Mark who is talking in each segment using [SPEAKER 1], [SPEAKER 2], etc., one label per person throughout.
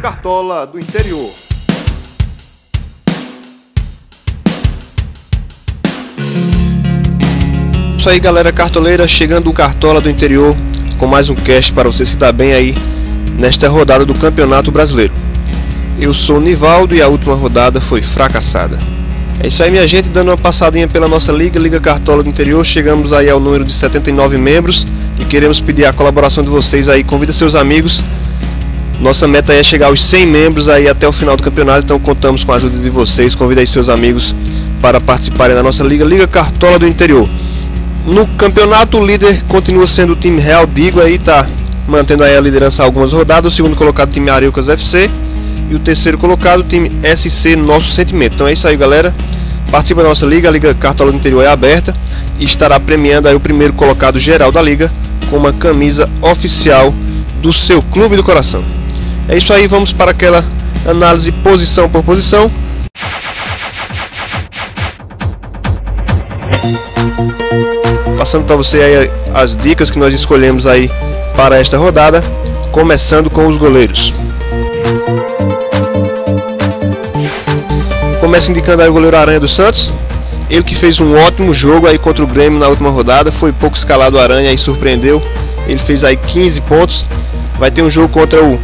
[SPEAKER 1] Cartola do Interior.
[SPEAKER 2] Isso aí, galera cartoleira, chegando o Cartola do Interior com mais um cast para você se dar bem aí nesta rodada do Campeonato Brasileiro. Eu sou o Nivaldo e a última rodada foi fracassada. É isso aí, minha gente, dando uma passadinha pela nossa Liga Cartola do Interior. Chegamos aí ao número de 79 membros e queremos pedir a colaboração de vocês aí. Convida seus amigos. Nossa meta é chegar aos 100 membros aí até o final do campeonato, então contamos com a ajuda de vocês. Convida aí seus amigos para participarem da nossa Liga Cartola do Interior. No campeonato, o líder continua sendo o time Real Digo, aí tá mantendo aí a liderança algumas rodadas. O segundo colocado, o time Ariucas FC, e o terceiro colocado, o time SC Nosso Sentimento. Então é isso aí, galera, participa da nossa Liga. A Liga Cartola do Interior é aberta e estará premiando aí o primeiro colocado geral da Liga com uma camisa oficial do seu clube do coração. É isso aí, vamos para aquela análise posição por posição. Passando para você aí as dicas que nós escolhemos aí para esta rodada, começando com os goleiros. Começa indicando aí o goleiro Aranha dos Santos, ele que fez um ótimo jogo aí contra o Grêmio na última rodada. Foi pouco escalado o Aranha e surpreendeu, ele fez aí 15 pontos. Vai ter um jogo contra o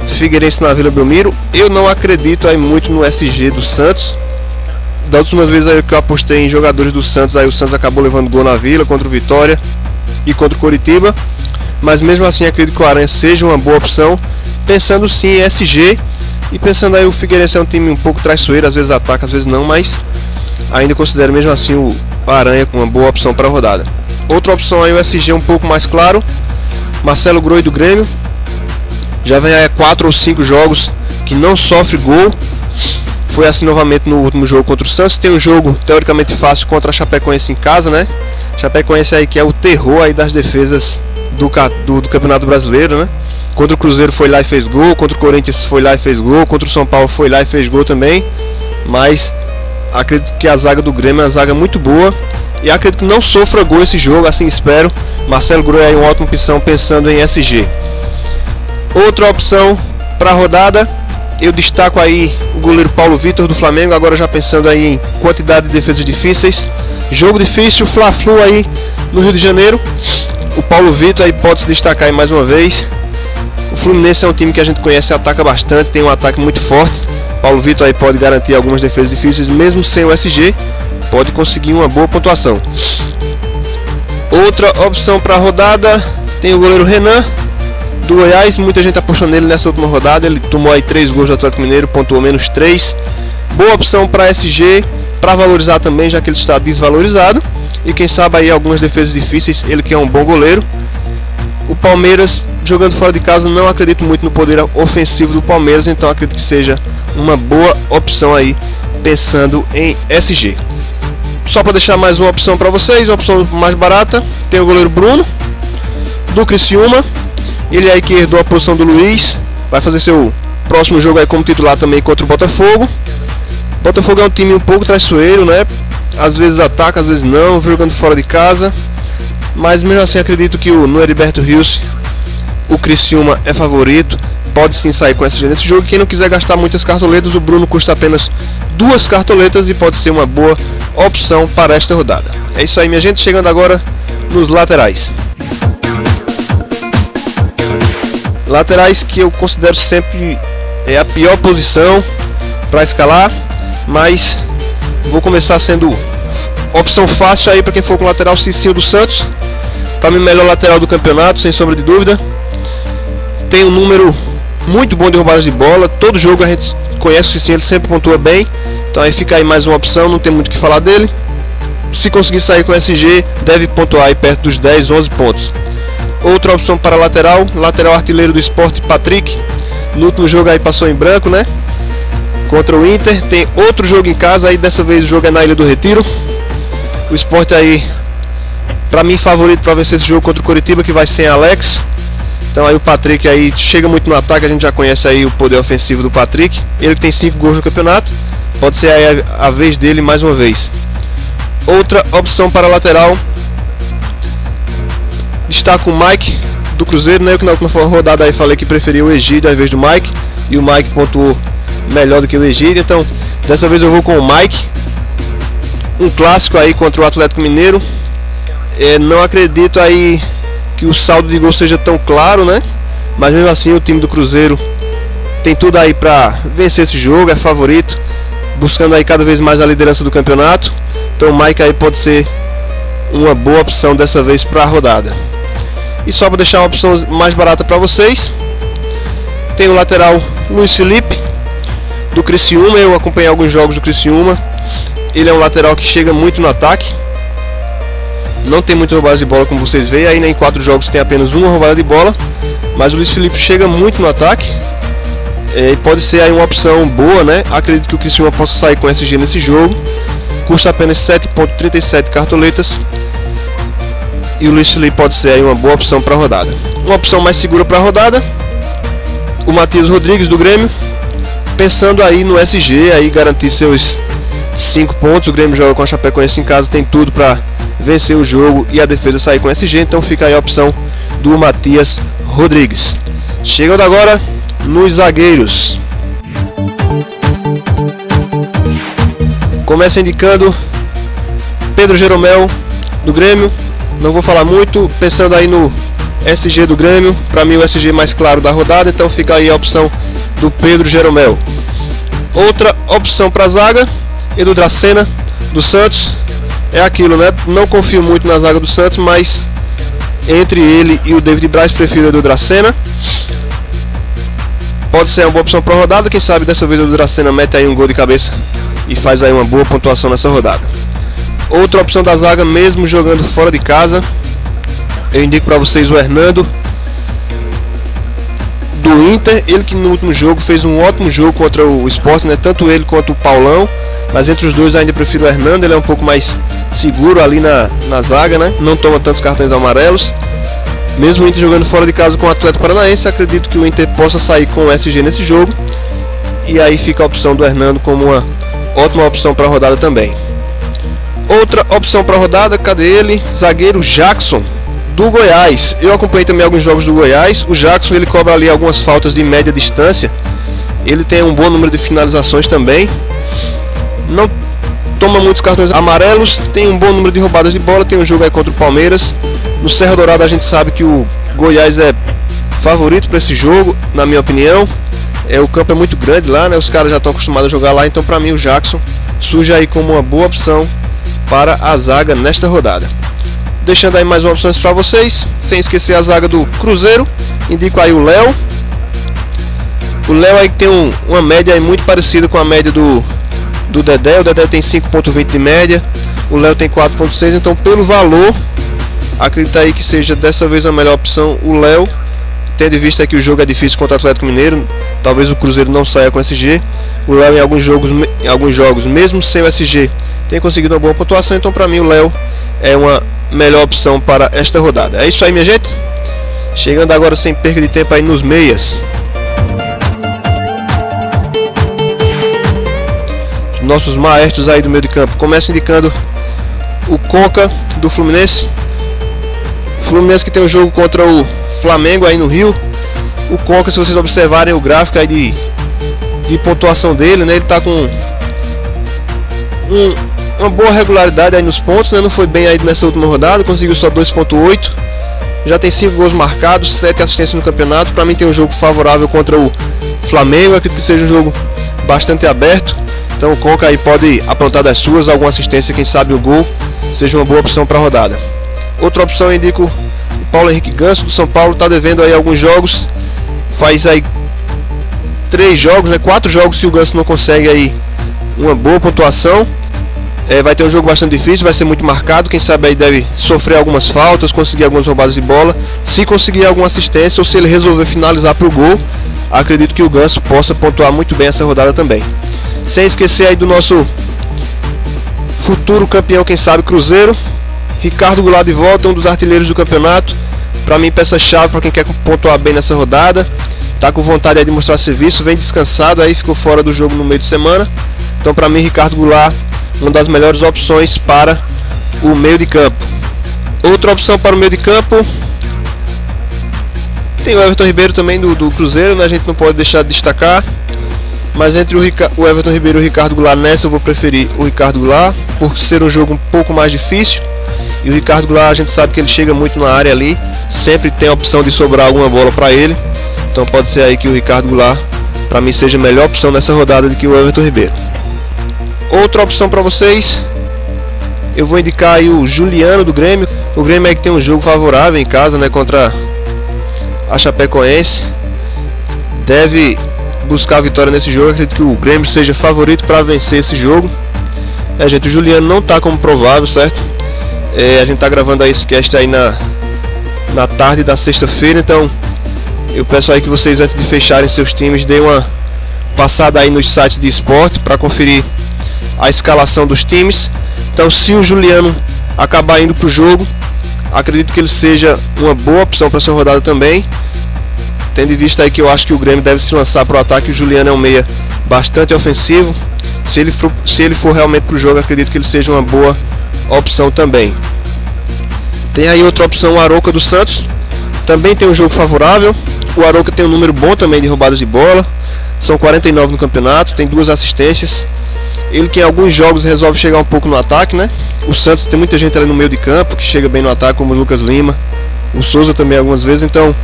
[SPEAKER 2] Figueirense na Vila Belmiro. Eu não acredito aí muito no SG do Santos. Das últimas vezes aí que eu apostei em jogadores do Santos, aí o Santos acabou levando gol na Vila, contra o Vitória e contra o Coritiba. Mas mesmo assim acredito que o Aranha seja uma boa opção, pensando sim em SG. E pensando aí, o Figueirense é um time um pouco traiçoeiro, às vezes ataca, às vezes não, mas ainda considero mesmo assim o Aranha uma boa opção para a rodada. Outra opção aí, o SG um pouco mais claro, Marcelo Groi do Grêmio. Já vem aí 4 ou 5 jogos que não sofre gol. Foi assim novamente no último jogo contra o Santos. Tem um jogo teoricamente fácil contra a Chapecoense em casa, né? Chapecoense aí que é o terror aí das defesas do Campeonato Brasileiro, né? Contra o Cruzeiro foi lá e fez gol, contra o Corinthians foi lá e fez gol, contra o São Paulo foi lá e fez gol também. Mas acredito que a zaga do Grêmio é uma zaga muito boa e acredito que não sofra gol esse jogo, assim espero. Marcelo Groi é uma ótima opção pensando em SG. Outra opção para a rodada, eu destaco aí o goleiro Paulo Vitor do Flamengo, agora já pensando aí em quantidade de defesas difíceis. Jogo difícil, Fla-Flu aí no Rio de Janeiro. O Paulo Vitor aí pode se destacar aí mais uma vez. O Fluminense é um time que a gente conhece, ataca bastante, tem um ataque muito forte. Paulo Vitor aí pode garantir algumas defesas difíceis, mesmo sem o SG, pode conseguir uma boa pontuação. Outra opção para a rodada, tem o goleiro Renan do Goiás. Muita gente apostou nele nessa última rodada, ele tomou aí 3 gols do Atlético Mineiro, pontuou menos 3. Boa opção para SG, para valorizar também, já que ele está desvalorizado. E quem sabe aí algumas defesas difíceis, ele que é um bom goleiro. O Palmeiras, jogando fora de casa, não acredito muito no poder ofensivo do Palmeiras, então acredito que seja uma boa opção aí, pensando em SG. Só para deixar mais uma opção para vocês, uma opção mais barata, tem o goleiro Bruno do Criciúma. Ele aí que herdou a posição do Luiz, vai fazer seu próximo jogo aí como titular também contra o Botafogo. Botafogo é um time um pouco traiçoeiro, né? Às vezes ataca, às vezes não, jogando fora de casa. Mas mesmo assim acredito que no Heriberto Rios o Criciúma é favorito. Pode sim sair com SG nesse jogo. Quem não quiser gastar muitas cartoletas, o Bruno custa apenas 2 cartoletas e pode ser uma boa opção para esta rodada. É isso aí, minha gente, chegando agora nos laterais. Laterais que eu considero sempre a pior posição para escalar, mas vou começar sendo opção fácil aí para quem for com lateral, Cicinho do Santos. Para mim, melhor lateral do campeonato, sem sombra de dúvida. Tem um número muito bom de roubadas de bola. Todo jogo a gente conhece o Cicinho, ele sempre pontua bem. Então aí fica aí mais uma opção, não tem muito o que falar dele. Se conseguir sair com SG, deve pontuar aí perto dos 10, 11 pontos. Outra opção para lateral artilheiro do Sport, Patrick. No último jogo aí passou em branco, né? Contra o Inter. Tem outro jogo em casa, aí dessa vez o jogo é na Ilha do Retiro. O Sport aí, para mim, favorito para vencer esse jogo contra o Coritiba, que vai sem Alex. Então aí o Patrick aí chega muito no ataque, a gente já conhece aí o poder ofensivo do Patrick. Ele que tem 5 gols no campeonato, pode ser aí a vez dele mais uma vez. Outra opção para lateral, destaco o Mike do Cruzeiro, né? Eu que na última rodada aí falei que preferia o Egídio ao invés do Mike. e o Mike pontuou melhor do que o Egídio. Então dessa vez eu vou com o Mike. Um clássico aí contra o Atlético Mineiro. Não acredito aí que o saldo de gol seja tão claro, né? Mas mesmo assim o time do Cruzeiro tem tudo aí para vencer esse jogo, é favorito, buscando aí cada vez mais a liderança do campeonato. Então o Mike aí pode ser uma boa opção dessa vez para a rodada. E só para deixar uma opção mais barata para vocês, tem o lateral Luiz Felipe do Criciúma. Eu acompanhei alguns jogos do Criciúma. Ele é um lateral que chega muito no ataque, não tem muita roubada de bola, como vocês veem aí, né? Em 4 jogos tem apenas uma roubada de bola, mas o Luiz Felipe chega muito no ataque. E pode ser aí uma opção boa, né? Acredito que o Criciúma possa sair com SG nesse jogo. Custa apenas 7,37 cartoletas. E o Luiz Felipe pode ser aí uma boa opção para a rodada. Uma opção mais segura para a rodada, o Matheus Rodrigues do Grêmio. Pensando aí no SG, aí garantir seus 5 pontos. O Grêmio joga com a Chapecoense em casa, tem tudo para vencer o jogo e a defesa sair com SG. Então fica aí a opção do Matheus Rodrigues. Chegando agora nos zagueiros. Começa indicando Pedro Jeromel do Grêmio. Não vou falar muito, pensando aí no SG do Grêmio. Para mim o SG mais claro da rodada, então fica aí a opção do Pedro Jeromel. Outra opção para zaga, Edu Dracena do Santos. É aquilo, né? Não confio muito na zaga do Santos, mas entre ele e o David Braz prefiro o Edu Dracena. Pode ser uma boa opção para a rodada. Quem sabe dessa vez o Edu Dracena mete aí um gol de cabeça e faz aí uma boa pontuação nessa rodada. Outra opção da zaga, mesmo jogando fora de casa, eu indico para vocês o Hernando do Inter. Ele que no último jogo fez um ótimo jogo contra o Sport, né? Tanto ele quanto o Paulão, mas entre os dois ainda prefiro o Hernando. Ele é um pouco mais seguro ali na zaga, né? Não toma tantos cartões amarelos. Mesmo o Inter jogando fora de casa com o Atlético Paranaense, acredito que o Inter possa sair com o SG nesse jogo. E aí fica a opção do Hernando como uma ótima opção para a rodada também. Outra opção para a rodada, cadê ele? Zagueiro Jackson do Goiás. Eu acompanhei também alguns jogos do Goiás. O Jackson ele cobra ali algumas faltas de média distância. Ele tem um bom número de finalizações também. Não toma muitos cartões amarelos. Tem um bom número de roubadas de bola. Tem um jogo aí contra o Palmeiras. No Serra Dourada a gente sabe que o Goiás é favorito para esse jogo, na minha opinião. O campo é muito grande lá, né? Os caras já estão acostumados a jogar lá. Então para mim o Jackson surge aí como uma boa opção para a zaga nesta rodada. Deixando aí mais opções para vocês, sem esquecer a zaga do Cruzeiro, indico aí o Léo. O Léo aí tem uma média aí muito parecida com a média do Dedé. O Dedé tem 5,20 de média, o Léo tem 4,6, então pelo valor, acredito aí que seja dessa vez a melhor opção o Léo, tendo em vista que o jogo é difícil contra o Atlético Mineiro. Talvez o Cruzeiro não saia com SG. O Léo em alguns jogos, mesmo sem o SG, tem conseguido uma boa pontuação, então para mim o Léo é uma melhor opção para esta rodada. É isso aí, minha gente. Chegando agora sem perda de tempo aí nos meias. Nossos maestros aí do meio de campo. Começa indicando o Conca do Fluminense. Fluminense que tem um jogo contra o Flamengo aí no Rio. O Conca, se vocês observarem o gráfico aí de pontuação dele, né? Ele tá com uma boa regularidade aí nos pontos, né? Não foi bem aí nessa última rodada, conseguiu só 2,8. Já tem 5 gols marcados, 7 assistências no campeonato. Para mim tem um jogo favorável contra o Flamengo, acredito que seja um jogo bastante aberto. Então o Conca aí pode aprontar das suas, alguma assistência, quem sabe o gol seja uma boa opção para a rodada. Outra opção eu indico o Paulo Henrique Ganso do São Paulo, está devendo aí alguns jogos. Faz aí 3 jogos, né? 4 jogos se o Ganso não consegue aí uma boa pontuação. Vai ter um jogo bastante difícil, vai ser muito marcado. Quem sabe aí deve sofrer algumas faltas, conseguir algumas roubadas de bola. Se conseguir alguma assistência ou se ele resolver finalizar para o gol, acredito que o Ganso possa pontuar muito bem essa rodada também. Sem esquecer aí do nosso futuro campeão, quem sabe, Cruzeiro. Ricardo Goulart de volta, um dos artilheiros do campeonato. Para mim, peça-chave para quem quer pontuar bem nessa rodada. Tá com vontade aí de mostrar serviço, vem descansado aí, ficou fora do jogo no meio de semana. Então para mim, Ricardo Goulart, uma das melhores opções para o meio de campo. Outra opção para o meio de campo, Tem o Everton Ribeiro também do Cruzeiro, né? A gente não pode deixar de destacar. Mas entre o Everton Ribeiro e o Ricardo Goulart, nessa eu vou preferir o Ricardo Goulart, por ser um jogo um pouco mais difícil. E o Ricardo Goulart, a gente sabe que ele chega muito na área ali, sempre tem a opção de sobrar alguma bola para ele. Então pode ser aí que o Ricardo Goulart, para mim, seja a melhor opção nessa rodada do que o Everton Ribeiro. Outra opção para vocês, eu vou indicar aí o Juliano do Grêmio. O Grêmio é que tem um jogo favorável em casa, né, contra a Chapecoense. Deve buscar a vitória nesse jogo. Acredito que o Grêmio seja favorito para vencer esse jogo. Gente, o Juliano não está como provável, certo? A gente está gravando aí esse cast aí na tarde da sexta-feira, então eu peço aí que vocês, antes de fecharem seus times, deem uma passada aí nos sites de esporte para conferir a escalação dos times. Então, se o Juliano acabar indo para o jogo, acredito que ele seja uma boa opção para essa rodada também, tendo em vista aí que eu acho que o Grêmio deve se lançar para o ataque. O Juliano é um meia bastante ofensivo. Se ele for realmente para o jogo, acredito que ele seja uma boa opção também. Tem aí outra opção, o Arouca do Santos. Também tem um jogo favorável. O Arouca tem um número bom também de roubadas de bola. São 49 no campeonato, tem 2 assistências. Ele que em alguns jogos resolve chegar um pouco no ataque, né? O Santos tem muita gente ali no meio de campo que chega bem no ataque, como o Lucas Lima, o Souza também algumas vezes. Então,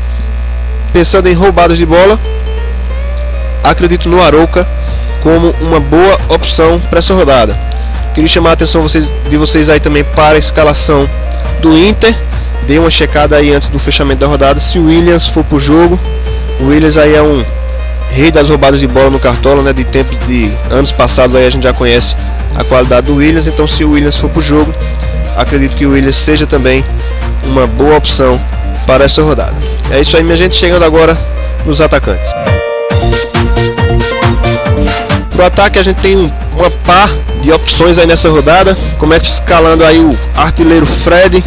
[SPEAKER 2] pensando em roubadas de bola, acredito no Arouca como uma boa opção para essa rodada. Queria chamar a atenção de vocês aí também para a escalação do Inter. Dê uma checada aí antes do fechamento da rodada se o Williams for pro jogo. O Williams aí é um rei das roubadas de bola no Cartola, né? De tempo de anos passados aí a gente já conhece a qualidade do Williams. Então, se o Williams for pro jogo, acredito que o Williams seja também uma boa opção para essa rodada. É isso aí, minha gente, chegando agora nos atacantes. Pro ataque a gente tem uma par de opções aí nessa rodada. Começa escalando aí o artilheiro Fred,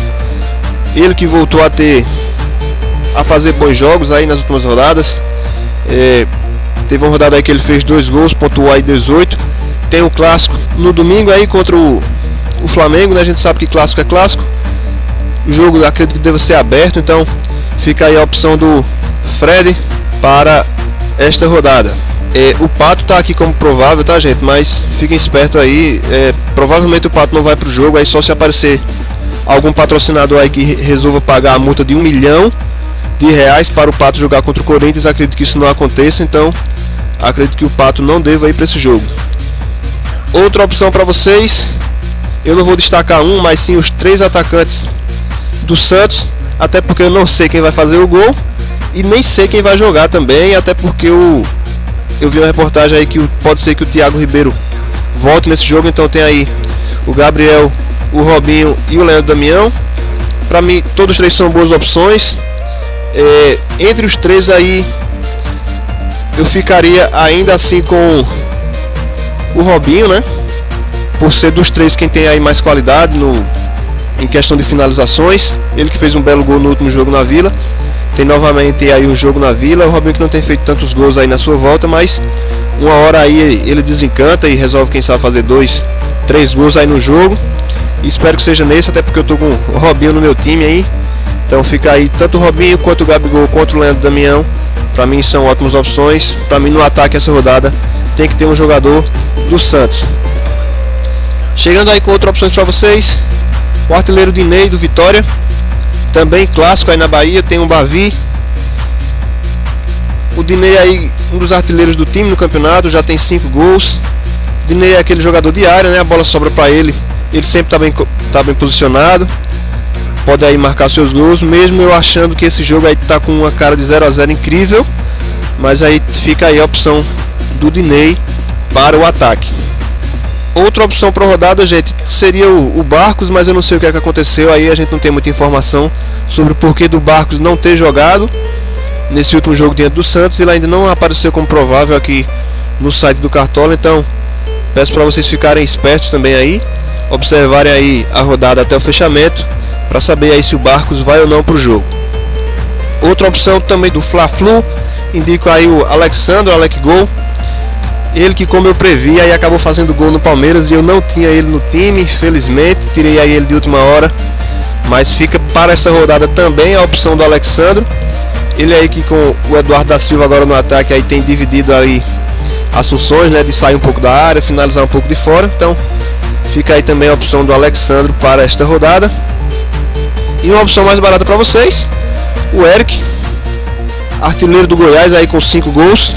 [SPEAKER 2] ele que voltou a fazer bons jogos aí nas últimas rodadas. Teve uma rodada aí que ele fez 2 gols, pontuou aí 18. Tem o clássico no domingo aí contra o Flamengo, né? A gente sabe que clássico é clássico. O jogo acredito que deve ser aberto, então fica aí a opção do Fred para esta rodada. O Pato tá aqui como provável, tá, gente? Mas fiquem espertos aí. Provavelmente o Pato não vai pro jogo, aí só se aparecer algum patrocinador aí que resolva pagar a multa de R$1 milhão para o Pato jogar contra o Corinthians. Acredito que isso não aconteça, então acredito que o Pato não deva ir para esse jogo. Outra opção para vocês, eu não vou destacar um, mas sim os 3 atacantes do Santos, até porque eu não sei quem vai fazer o gol e nem sei quem vai jogar também, até porque eu vi uma reportagem aí que pode ser que o Thiago Ribeiro volte nesse jogo. Então tem aí o Gabriel, o Robinho e o Leandro Damião. Para mim todos os 3 são boas opções. Entre os 3 aí eu ficaria ainda assim com o Robinho, né? Por ser dos 3 quem tem aí mais qualidade em questão de finalizações. Ele que fez um belo gol no último jogo na Vila. Tem novamente aí um jogo na Vila. O Robinho que não tem feito tantos gols aí na sua volta, mas uma hora aí ele desencanta e resolve, quem sabe, fazer 2, 3 gols aí no jogo. E espero que seja nesse, até porque eu tô com o Robinho no meu time aí. Então fica aí tanto o Robinho quanto o Gabigol quanto o Leandro Damião. Pra mim são ótimas opções. Pra mim no ataque essa rodada tem que ter um jogador do Santos. Chegando aí com outras opções para vocês, o artilheiro Dinei do Vitória, também clássico aí na Bahia. Tem o Bavi. O Dinei aí, um dos artilheiros do time no campeonato, já tem 5 gols. O Dinei é aquele jogador de área, né? A bola sobra para ele, ele sempre tá bem posicionado, pode aí marcar seus gols, mesmo eu achando que esse jogo aí tá com uma cara de 0 a 0 incrível. Mas aí fica aí a opção do Dinei para o ataque. Outra opção para rodada, gente, seria o Barcos, mas eu não sei o que é que aconteceu aí. A gente não tem muita informação sobre o porquê do Barcos não ter jogado nesse último jogo diante do Santos. Ele ainda não apareceu como provável aqui no site do Cartola, então peço para vocês ficarem espertos também aí, observarem aí a rodada até o fechamento para saber aí se o Barcos vai ou não para o jogo. Outra opção também do Fla-Flu, indico aí o Alexandre, Alec Gol. Ele que, como eu previ, aí acabou fazendo gol no Palmeiras e eu não tinha ele no time, infelizmente, tirei aí ele de última hora. Mas fica para essa rodada também a opção do Alexandre. Ele aí que com o Eduardo da Silva agora no ataque aí tem dividido aí as funções, né, de sair um pouco da área, finalizar um pouco de fora. Então fica aí também a opção do Alexandro para esta rodada. E uma opção mais barata para vocês, o Eric, artilheiro do Goiás aí com 5 gols.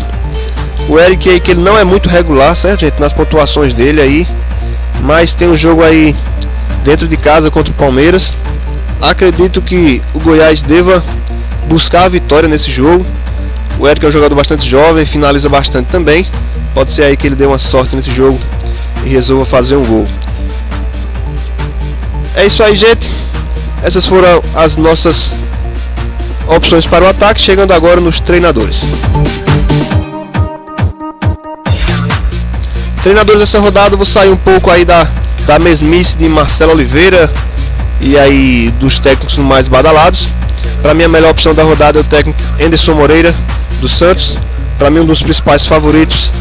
[SPEAKER 2] O Eric aí que ele não é muito regular, certo, gente, nas pontuações dele aí, mas tem um jogo aí dentro de casa contra o Palmeiras. Acredito que o Goiás deva buscar a vitória nesse jogo. O Eric é um jogador bastante jovem, finaliza bastante também. Pode ser aí que ele dê uma sorte nesse jogo e resolva fazer um gol. É isso aí, gente. Essas foram as nossas opções para o ataque. Chegando agora nos treinadores. Treinadores dessa rodada, eu vou sair um pouco aí da mesmice de Marcelo Oliveira e aí dos técnicos mais badalados. Para mim a melhor opção da rodada é o técnico Anderson Moreira do Santos. Para mim um dos principais favoritos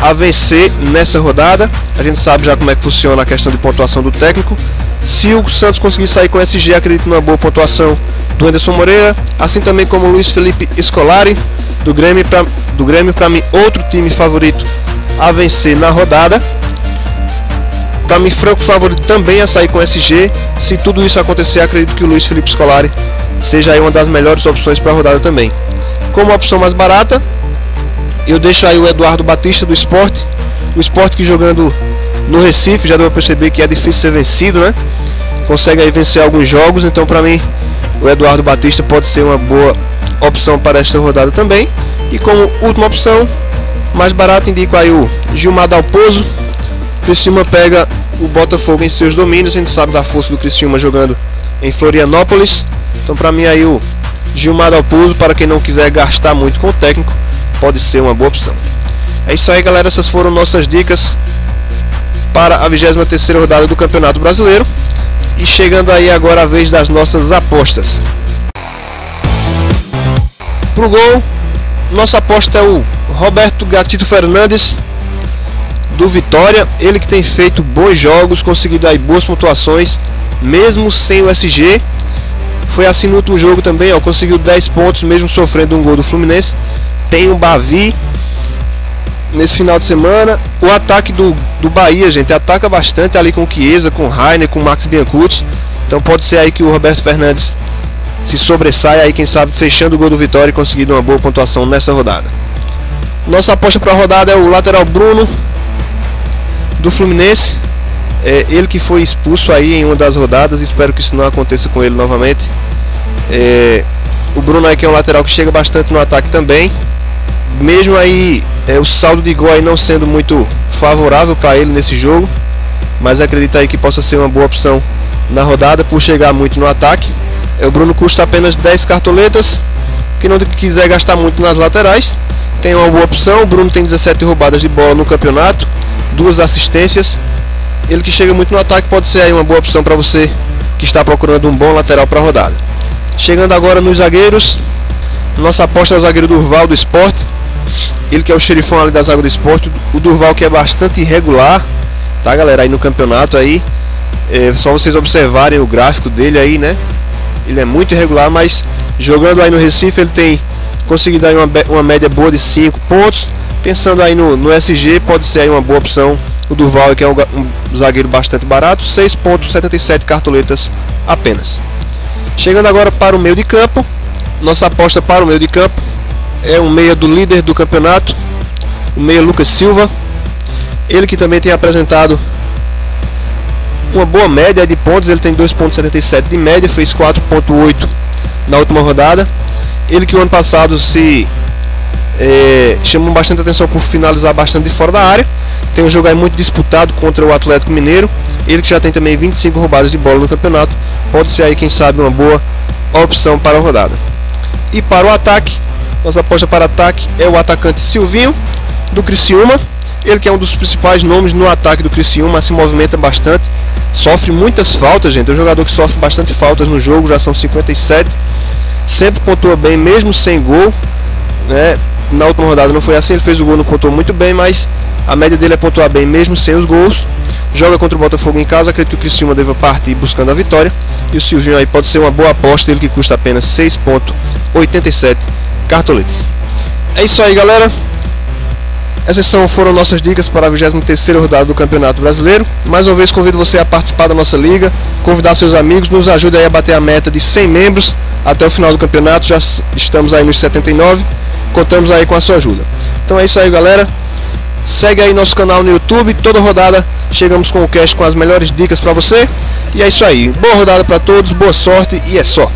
[SPEAKER 2] a vencer nessa rodada. A gente sabe já como é que funciona a questão de pontuação do técnico. Se o Santos conseguir sair com SG, acredito numa boa pontuação do Anderson Moreira, assim também como o Luiz Felipe Scolari do Grêmio. Para mim outro time favorito a vencer na rodada. Para mim franco favorito também a sair com SG. Se tudo isso acontecer, acredito que o Luiz Felipe Scolari seja aí uma das melhores opções para a rodada também. Como opção mais barata, eu deixo aí o Eduardo Batista do Sport. O Sport que jogando no Recife já deu para perceber que é difícil ser vencido, né? Consegue aí vencer alguns jogos, então para mim o Eduardo Batista pode ser uma boa opção para esta rodada também. E como última opção mais barata, indico aí o Gilmar Dalpozo. Criciúma pega o Botafogo em seus domínios. A gente sabe da força do Criciúma jogando em Florianópolis. Então para mim aí o Gilmar Dalpozo, para quem não quiser gastar muito com o técnico, pode ser uma boa opção. É isso aí, galera, essas foram nossas dicas para a 23ª rodada do Campeonato Brasileiro. E chegando aí agora a vez das nossas apostas. Pro gol, nossa aposta é o Roberto Gatito Fernandes do Vitória. Ele que tem feito bons jogos, conseguido aí boas pontuações mesmo sem o SG. Foi assim no último jogo também, ó, conseguiu 10 pontos mesmo sofrendo um gol do Fluminense. Tem o Bavi nesse final de semana. O ataque do Bahia, gente, ataca bastante ali com o Chiesa, com o Rainer, com o Max Biancucci. Então pode ser aí que o Roberto Fernandes se sobressaia aí, quem sabe fechando o gol do Vitória e conseguindo uma boa pontuação nessa rodada. Nossa aposta para a rodada é o lateral Bruno do Fluminense. Ele que foi expulso aí em uma das rodadas. Espero que isso não aconteça com ele novamente. O Bruno aí que é um lateral que chega bastante no ataque também. Mesmo aí o saldo de gol aí não sendo muito favorável para ele nesse jogo, mas acredito aí que possa ser uma boa opção na rodada por chegar muito no ataque. O Bruno custa apenas 10 cartoletas. Quem não quiser gastar muito nas laterais, tem uma boa opção. O Bruno tem 17 roubadas de bola no campeonato, 2 assistências. Ele que chega muito no ataque pode ser aí uma boa opção para você que está procurando um bom lateral para a rodada. Chegando agora nos zagueiros, nossa aposta é o zagueiro Durval do Sport. Ele que é o xerifão ali da zaga do Sport. O Durval que é bastante irregular, tá, galera, aí no campeonato aí. Só vocês observarem o gráfico dele aí, né? Ele é muito irregular, mas jogando aí no Recife ele tem conseguido aí uma média boa de 5 pontos. Pensando aí no SG, pode ser aí uma boa opção o Durval, que é um zagueiro bastante barato, 6,77 cartoletas apenas. Chegando agora para o meio de campo, nossa aposta para o meio de campo é um meia do líder do campeonato, o meia Lucas Silva. Ele que também tem apresentado uma boa média de pontos. Ele tem 2,77 de média, fez 4,8 na última rodada. Ele que o ano passado se chamou bastante atenção por finalizar bastante de fora da área. Tem um jogo aí muito disputado contra o Atlético Mineiro. Ele que já tem também 25 roubadas de bola no campeonato, pode ser aí, quem sabe, uma boa opção para a rodada. E para o ataque, nossa aposta para ataque é o atacante Silvinho do Criciúma. Ele que é um dos principais nomes no ataque do Criciúma, se movimenta bastante, sofre muitas faltas, gente. É um jogador que sofre bastante faltas no jogo, já são 57. Sempre pontua bem mesmo sem gol, né? Na última rodada não foi assim, ele fez o gol, não pontuou muito bem, mas a média dele é pontuar bem mesmo sem os gols. joga contra o Botafogo em casa. Acredito que o Criciúma deva partir buscando a vitória, e o Silvinho aí pode ser uma boa aposta, ele que custa apenas 6,87 cartoletas. É isso aí, galera. Essas foram nossas dicas para a 23ª rodada do Campeonato Brasileiro. Mais uma vez convido você a participar da nossa liga, convidar seus amigos, nos ajude aí a bater a meta de 100 membros até o final do campeonato. Já estamos aí nos 79, contamos aí com a sua ajuda. Então é isso aí, galera. Segue aí nosso canal no YouTube, toda rodada chegamos com o cast com as melhores dicas para você. E é isso aí, boa rodada para todos, boa sorte e é só.